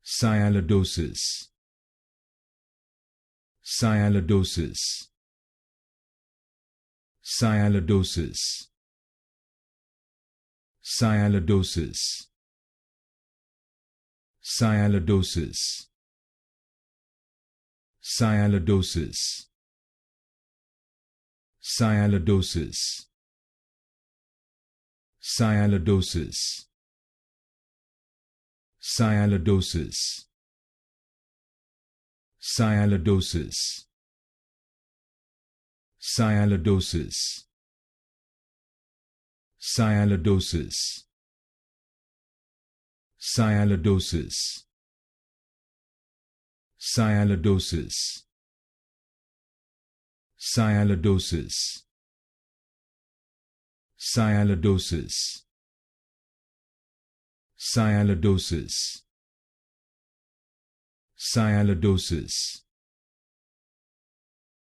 Sialidosis. Sialidosis. Sialidosis. Sialidosis. Sialidosis. Sialidosis. Sialidosis. Sialidosis. Sialidosis. Sialidosis. Sialidosis. Sialidosis. Sialidosis. Sialidosis. Sialidosis. Sialidosis. Sialidosis. Sialidosis.